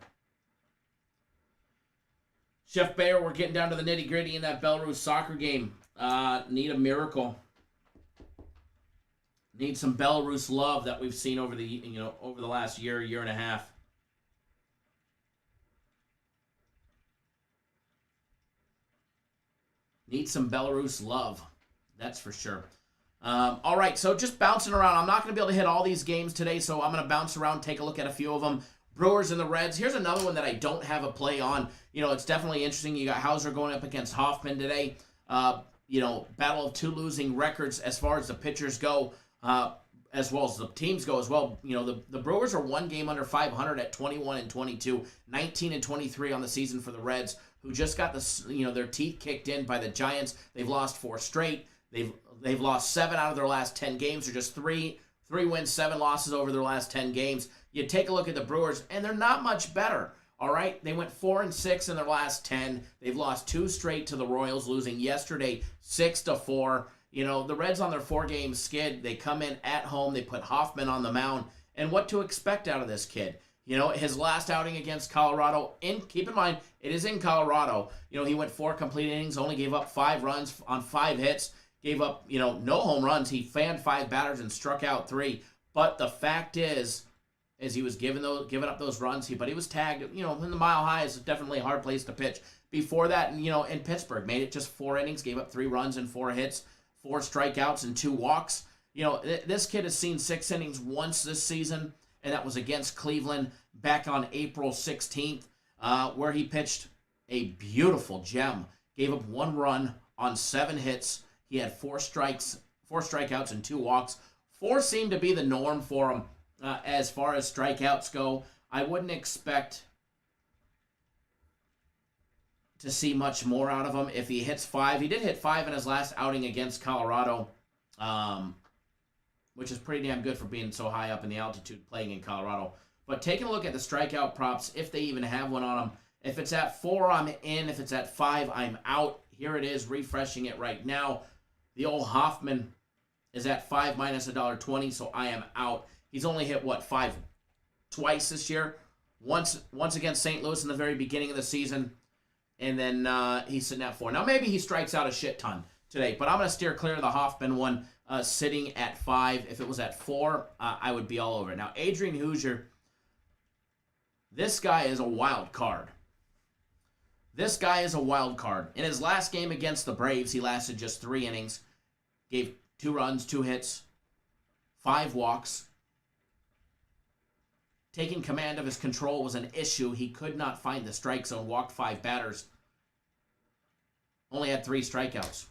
A: Chef Bayer, we're getting down to the nitty-gritty in that Belarus soccer game. Need a miracle. Need some Belarus love that we've seen over the last year and a half. Need some Belarus love. That's for sure. All right, so just bouncing around. I'm not going to be able to hit all these games today, so I'm going to bounce around, take a look at a few of them. Brewers and the Reds. Here's another one that I don't have a play on. You know, it's definitely interesting. You got Hauser going up against Hoffman today. Battle of two losing records as far as the pitchers go. as well as the teams go as well. You know, the Brewers are one game under 500 at 21-22, 19-23 on the season for the Reds, who just got their teeth kicked in by the Giants. They've lost 4 straight. They've lost 7 out of their last 10 games. They're just 3 wins, 7 losses over their last 10 games. You take a look at the Brewers, and they're not much better. All right, they went 4-6 in their last 10. They've lost 2 straight to the Royals, losing yesterday 6-4. You know, the Reds on their 4-game skid, they come in at home, they put Hoffman on the mound, and what to expect out of this kid? You know, his last outing against Colorado, keep in mind, it is in Colorado. You know, he went 4 complete innings, only gave up 5 runs on 5 hits, gave up, no home runs. He fanned 5 batters and struck out 3. But the fact is he was giving up those runs, but he was tagged, in the Mile High is definitely a hard place to pitch. Before that, in Pittsburgh, made it just 4 innings, gave up 3 runs and 4 hits, 4 strikeouts and 2 walks. This kid has seen 6 innings once this season, and that was against Cleveland back on April 16th, where he pitched a beautiful gem. Gave up 1 run on 7 hits. He had 4 strikeouts and 2 walks. 4 seemed to be the norm for him as far as strikeouts go. I wouldn't expect to see much more out of him if he hits 5. He did hit 5 in his last outing against Colorado, which is pretty damn good for being so high up in the altitude playing in Colorado. But taking a look at the strikeout props, if they even have one on them, if it's at 4, I'm in. If it's at 5, I'm out. Here it is, refreshing it right now. The old Hoffman is at 5 minus $1.20, so I am out. He's only hit, 5 twice this year. Once against St. Louis in the very beginning of the season, and then he's sitting at 4. Now, maybe he strikes out a shit ton today, but I'm going to steer clear of the Hoffman one sitting at 5. If it was at 4, I would be all over it. Now, Adrian Hoosier, this guy is a wild card. This guy is a wild card. In his last game against the Braves, he lasted just 3 innings, gave 2 runs, 2 hits, 5 walks. Taking command of his control was an issue. He could not find the strike zone, walked 5 batters, only had 3 strikeouts.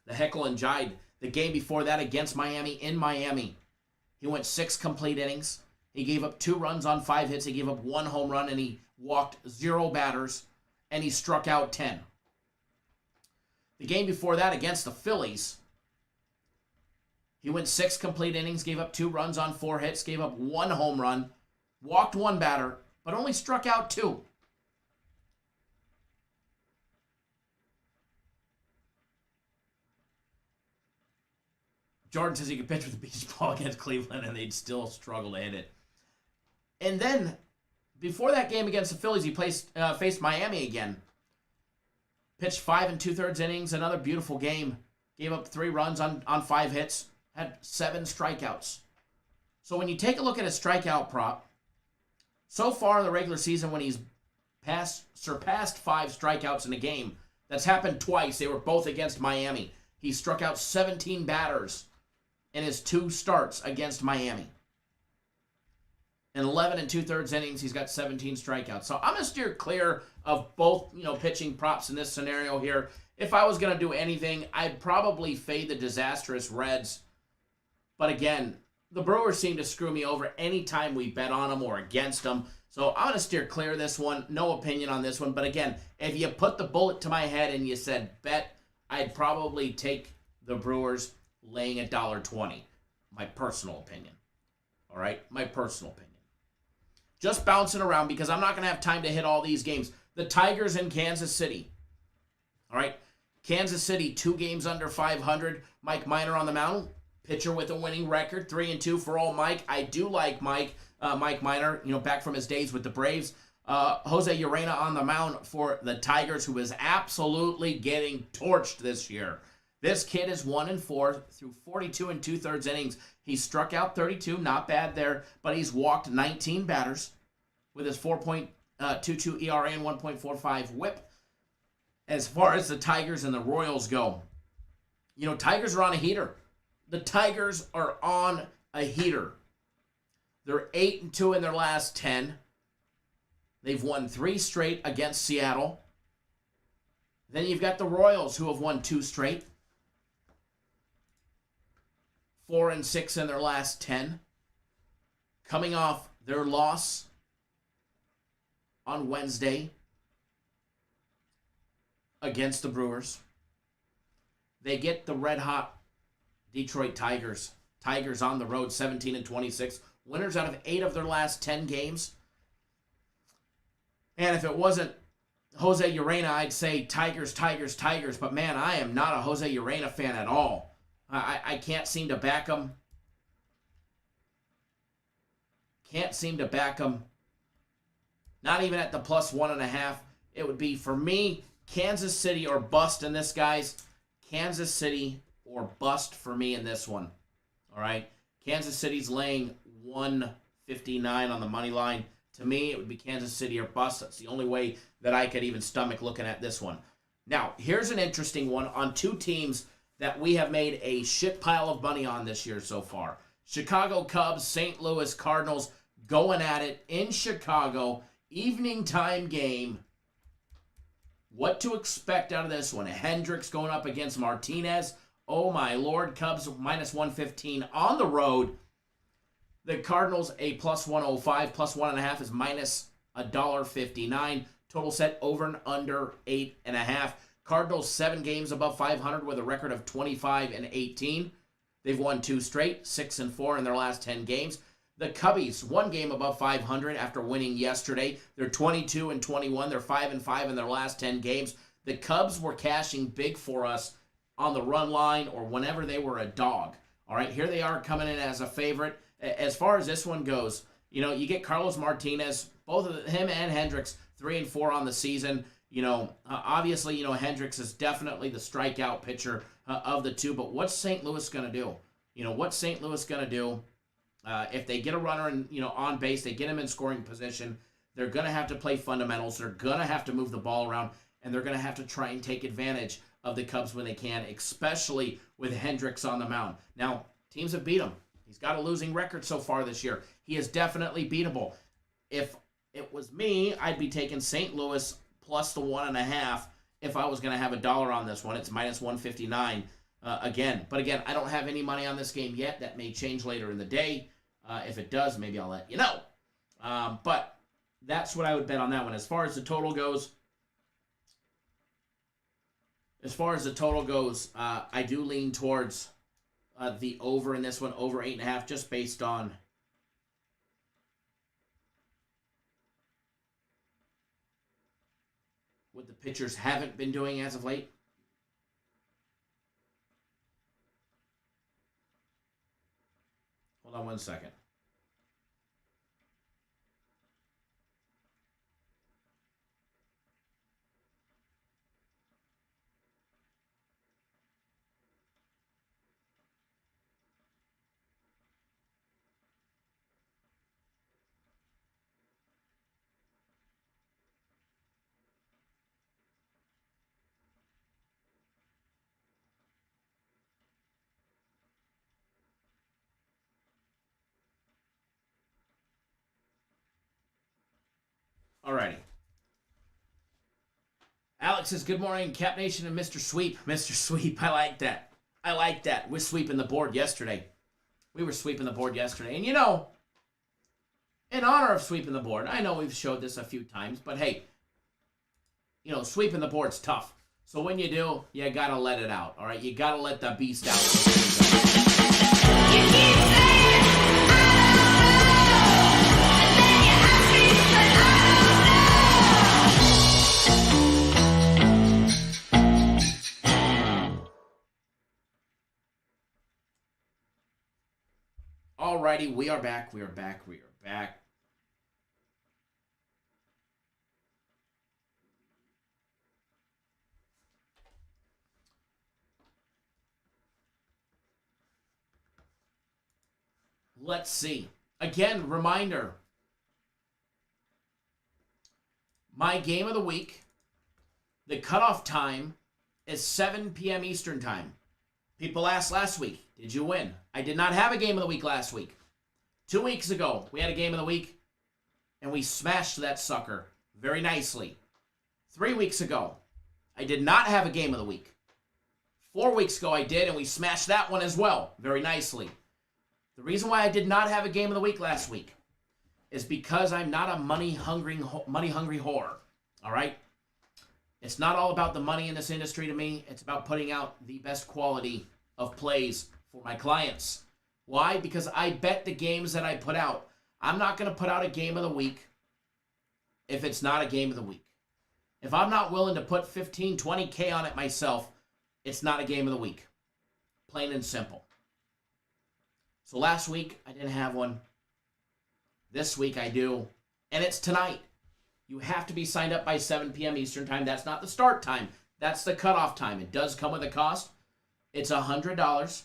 A: The heckle and jive, the game before that against Miami, in Miami, he went 6 complete innings. He gave up 2 runs on 5 hits. He gave up 1 home run, and he walked 0 batters, and he struck out 10. The game before that against the Phillies, he went 6 complete innings, gave up 2 runs on 4 hits, gave up 1 home run, walked 1 batter, but only struck out 2. Jordan says he could pitch with a beach ball against Cleveland and they'd still struggle to hit it. And then, before that game against the Phillies, he faced Miami again. Pitched 5 2/3 innings, another beautiful game. Gave up 3 runs on 5 hits, had 7 strikeouts. So when you take a look at his strikeout prop, so far in the regular season when he's surpassed 5 strikeouts in a game, that's happened twice. They were both against Miami. He struck out 17 batters in his 2 starts against Miami. In 11 2/3 innings, he's got 17 strikeouts. So I'm going to steer clear of both, pitching props in this scenario here. If I was going to do anything, I'd probably fade the disastrous Reds. But again, the Brewers seem to screw me over anytime we bet on them or against them. So I'm going to steer clear of this one. No opinion on this one. But again, if you put the bullet to my head and you said bet, I'd probably take the Brewers laying $1.20. My personal opinion. All right? My personal opinion. Just bouncing around because I'm not going to have time to hit all these games. The Tigers in Kansas City. All right? Kansas City, 2 games under 500. Mike Minor on the mound. Pitcher with a winning record, 3-2 for old Mike. I do like Mike Minor, back from his days with the Braves. Jose Urena on the mound for the Tigers, who is absolutely getting torched this year. This kid is 1-4 through 42 2/3 innings. He struck out 32, not bad there, but he's walked 19 batters with his 4.22 ERA and 1.45 WHIP. As far as the Tigers and the Royals go, Tigers are on a heater. The Tigers are on a heater. They're 8-2 in their last 10. They've won 3 straight against Seattle. Then you've got the Royals, who have won 2 straight. 4-6 in their last 10. Coming off their loss on Wednesday against the Brewers. They get the red-hot Detroit Tigers. Tigers on the road, 17-26. Winners out of 8 of their last 10 games. And if it wasn't Jose Urena, I'd say Tigers, Tigers, Tigers. But, man, I am not a Jose Urena fan at all. I can't seem to back him. Can't seem to back him. Not even at the +1.5. It would be, for me, Kansas City or bust in this, guys. Kansas City or bust for me in this one. All right? Kansas City's laying 159 on the money line. To me, it would be Kansas City or bust. That's the only way that I could even stomach looking at this one. Now, here's an interesting one on two teams that we have made a shit pile of money on this year so far. Chicago Cubs, St. Louis Cardinals going at it in Chicago. Evening time game. What to expect out of this one? Hendricks going up against Martinez. Oh my Lord, Cubs -115 on the road. The Cardinals a +105, +1.5 is -$1.59. Total set over and under 8.5. Cardinals 7 games above 500 with a record of 25-18. They've won 2 straight, 6-4 in their last 10 games. The Cubbies 1 game above 500 after winning yesterday. They're 22-21. They're 5-5 in their last 10 games. The Cubs were cashing big for us on the run line or whenever they were a dog. All right, here they are coming in as a favorite. As far as this one goes, you know, you get Carlos Martinez, both of him and Hendricks, 3-4 on the season. You know, obviously, you know, Hendricks is definitely the strikeout pitcher of the two. But what's St. Louis going to do? You know, what's St. Louis going to do? If they get a runner and, you know, on base, they get him in scoring position, they're going to have to play fundamentals. They're going to have to move the ball around, and they're going to have to try and take advantage of the Cubs when they can, especially with Hendricks on the mound. Now, teams have beat him. He's got a losing record so far this year. He is definitely beatable. If it was me, I'd be taking St. Louis plus the 1.5 if I was going to have $1 on this one. It's -159 again. But again, I don't have any money on this game yet. That may change later in the day. If it does, maybe I'll let you know. But that's what I would bet on that one. As far as the total goes, I do lean towards the over in this one, over 8.5, just based on what the pitchers haven't been doing as of late. Hold on one second. Alrighty. Alex says, good morning, Cap Nation and Mr. Sweep. Mr. Sweep, I like that. I like that. We're sweeping the board yesterday. We were sweeping the board yesterday. And you know, in honor of sweeping the board, I know we've showed this a few times, but hey, you know, sweeping the board's tough. So when you do, you gotta let it out. All right, you gotta let the beast out. Alrighty, we are back. Let's see. Again, reminder. My game of the week, the cutoff time is 7 p.m. Eastern time. People asked last week, did you win? I did not have a game of the week last week. 2 weeks ago, we had a game of the week, and we smashed that sucker very nicely. 3 weeks ago, I did not have a game of the week. 4 weeks ago, I did, and we smashed that one as well very nicely. The reason why I did not have a game of the week last week is because I'm not a money-hungry whore, all right? It's not all about the money in this industry to me. It's about putting out the best quality of plays for my clients. Why? Because I bet the games that I put out. I'm not going to put out a game of the week if it's not a game of the week. If I'm not willing to put 15, 20K on it myself, it's not a game of the week. Plain and simple. So last week, I didn't have one. This week, I do. And it's tonight. You have to be signed up by 7 p.m. Eastern Time. That's not the start time. That's the cutoff time. It does come with a cost. It's $100.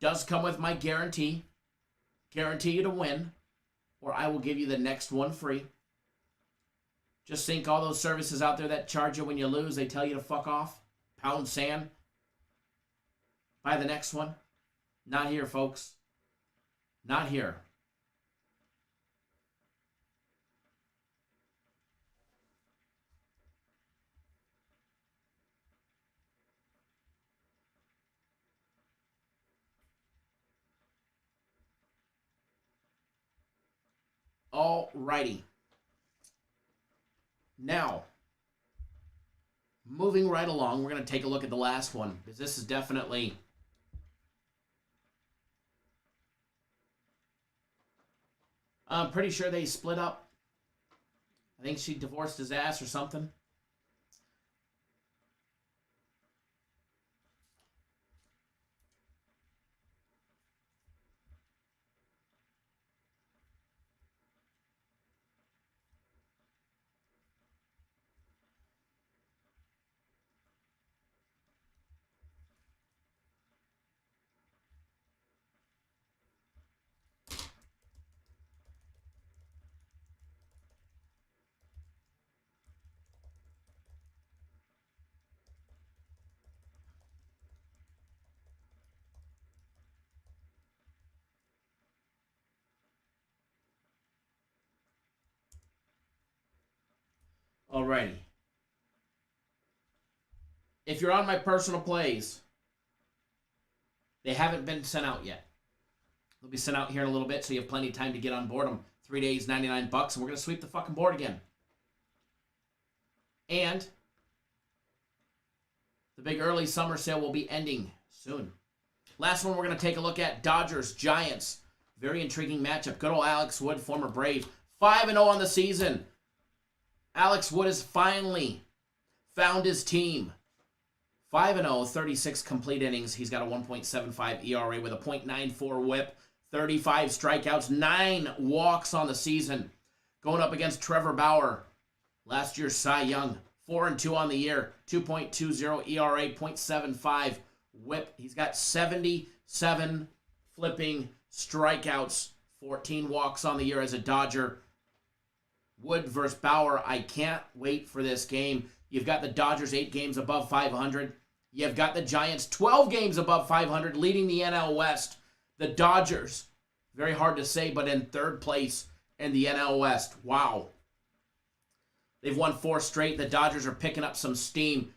A: Does come with my guarantee. Guarantee you to win. Or I will give you the next one free. Just think all those services out there that charge you when you lose, they tell you to fuck off. Pound sand. Buy the next one. Not here, folks. Not here. Alrighty. Now, moving right along, we're going to take a look at the last one, because this is definitely I'm pretty sure they split up. I think she divorced his ass or something. Alrighty. If you're on my personal plays, they haven't been sent out yet. They'll be sent out here in a little bit, so you have plenty of time to get on board them. 3 days, $99, and we're going to sweep the fucking board again. And the big early summer sale will be ending soon. Last one we're going to take a look at, Dodgers, Giants. Very intriguing matchup. Good old Alex Wood, former Brave. 5-0 on the season. Alex Wood has finally found his team. 5-0, 36 complete innings. He's got a 1.75 ERA with a .94 whip, 35 strikeouts, 9 walks on the season. Going up against Trevor Bauer, last year's Cy Young, 4-2 on the year, 2.20 ERA, .75 whip. He's got 77 flipping strikeouts, 14 walks on the year as a Dodger. Wood versus Bauer, I can't wait for this game. You've got the Dodgers 8 games above 500. You've got the Giants 12 games above 500, leading the NL West. The Dodgers, very hard to say, but in third place in the NL West. Wow. They've won 4 straight. The Dodgers are picking up some steam.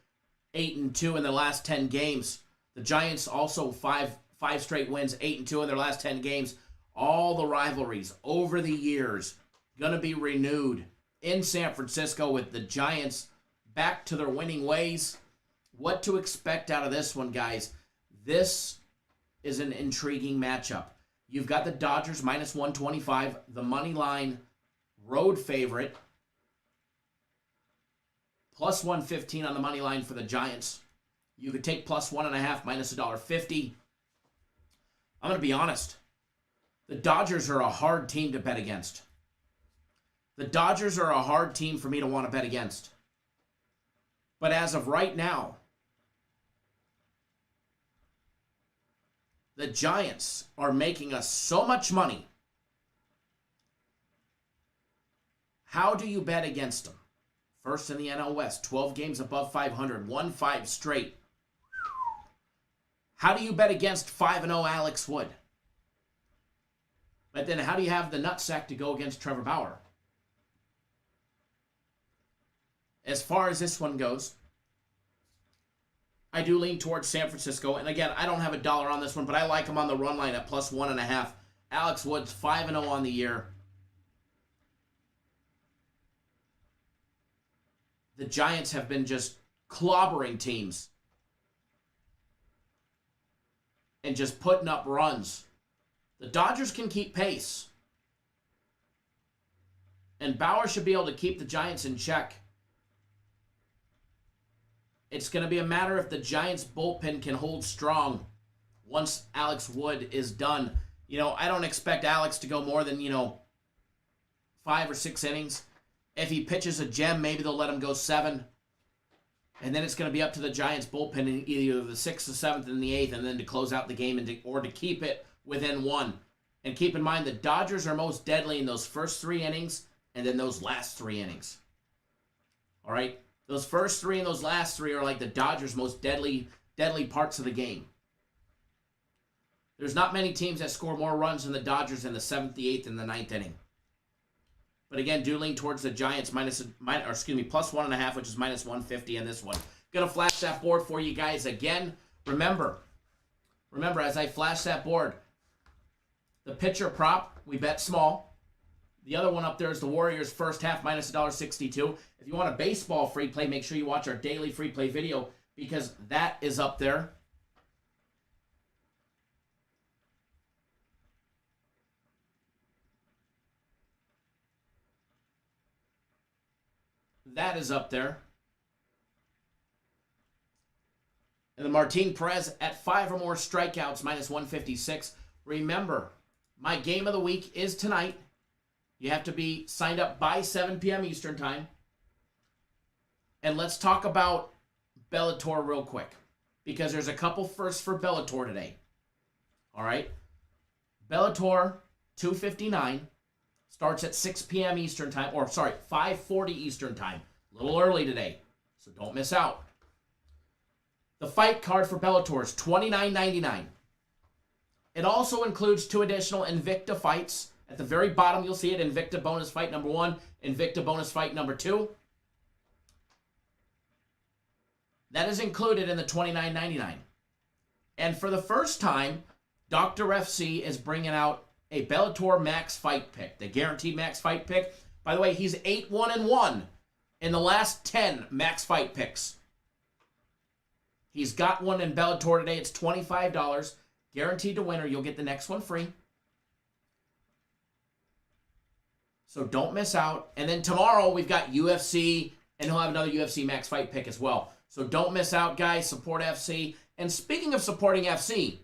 A: 8-2 in their last 10 games. The Giants also 5 straight wins, 8-2 in their last 10 games. All the rivalries over the years going to be renewed in San Francisco with the Giants back to their winning ways. What to expect out of this one, guys? This is an intriguing matchup. You've got the Dodgers minus 125, the money line road favorite, plus 115 on the money line for the Giants. You could take plus 1.5 minus $1.50. I'm going to be honest. The Dodgers are a hard team to bet against. The Dodgers are a hard team for me to want to bet against. But as of right now, the Giants are making us so much money. How do you bet against them? First in the NL West, 12 games above 500, won 5 straight. How do you bet against 5-0 Alex Wood? But then how do you have the nutsack to go against Trevor Bauer? As far as this one goes, I do lean towards San Francisco. And again, I don't have $1 on this one, but I like him on the run line at plus 1.5. Alex Wood's 5-0 on the year. The Giants have been just clobbering teams and just putting up runs. The Dodgers can keep pace. And Bauer should be able to keep the Giants in check. It's going to be a matter if the Giants' bullpen can hold strong once Alex Wood is done. I don't expect Alex to go more than, 5 or 6 innings. If he pitches a gem, maybe they'll let him go 7. And then it's going to be up to the Giants' bullpen in either the 6th, the 7th, and the 8th, and then to close out the game or to keep it within 1. And keep in mind, the Dodgers are most deadly in those first 3 innings and then those last 3 innings. All right? Those first 3 and those last 3 are like the Dodgers' most deadly parts of the game. There's not many teams that score more runs than the Dodgers in the 7th, the 8th, and the 9th inning. But again, do lean towards the Giants plus 1.5, which is minus 150 in this one. Gonna flash that board for you guys again. Remember, as I flash that board, the pitcher prop, we bet small. The other one up there is the Warriors first half minus $1.62. If you want a baseball free play, make sure you watch our daily free play video because that is up there. That is up there. And the Martin Perez at 5 or more strikeouts, minus 156. Remember, my game of the week is tonight. You have to be signed up by 7 p.m. Eastern time. And let's talk about Bellator real quick, because there's a couple firsts for Bellator today. All right? Bellator 259 starts at 6 p.m. Eastern time, 5:40 Eastern time. A little early today, so don't miss out. The fight card for Bellator is $29.99. It also includes 2 additional Invicta fights. At the very bottom, you'll see it, Invicta bonus fight number 1, Invicta bonus fight number 2. That is included in the $29.99. And for the first time, Dr. FC is bringing out a Bellator max fight pick, the guaranteed max fight pick. By the way, he's 8-1-1 in the last 10 max fight picks. He's got one in Bellator today. It's $25. Guaranteed to win, or you'll get the next one free. So don't miss out. And then tomorrow we've got UFC, and he'll have another UFC max fight pick as well. So don't miss out, guys. Support FC. And speaking of supporting FC,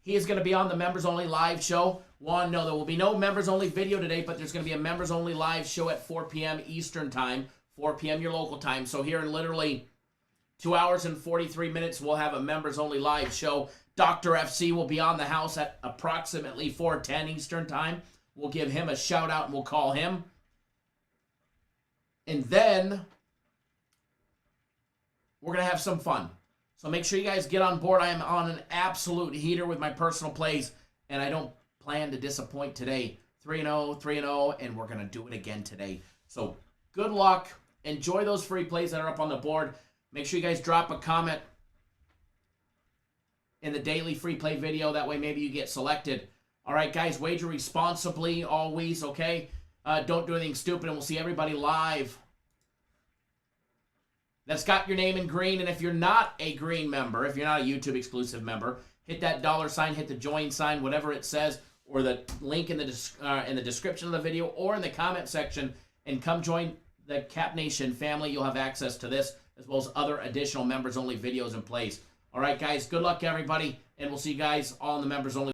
A: he is going to be on the Members Only live show. No, there will be no Members Only video today, but there's going to be a Members Only live show at 4 p.m. Eastern time, 4 p.m. your local time. So here in literally 2 hours and 43 minutes, we'll have a Members Only live show. Dr. FC will be on the house at approximately 4:10 Eastern time. We'll give him a shout out and we'll call him. And then we're going to have some fun. So make sure you guys get on board. I am on an absolute heater with my personal plays, and I don't plan to disappoint today. 3-0, 3-0, and we're going to do it again today. So good luck. Enjoy those free plays that are up on the board. Make sure you guys drop a comment in the daily free play video. That way maybe you get selected. All right, guys, wager responsibly always, okay? Don't do anything stupid, and we'll see everybody live. That's got your name in green, and if you're not a green member, if you're not a YouTube exclusive member, hit that $sign, hit the join sign, whatever it says, or the link in the description of the video or in the comment section, and come join the Cap Nation family. You'll have access to this as well as other additional members-only videos and plays. All right, guys, good luck, everybody, and we'll see you guys all in the members-only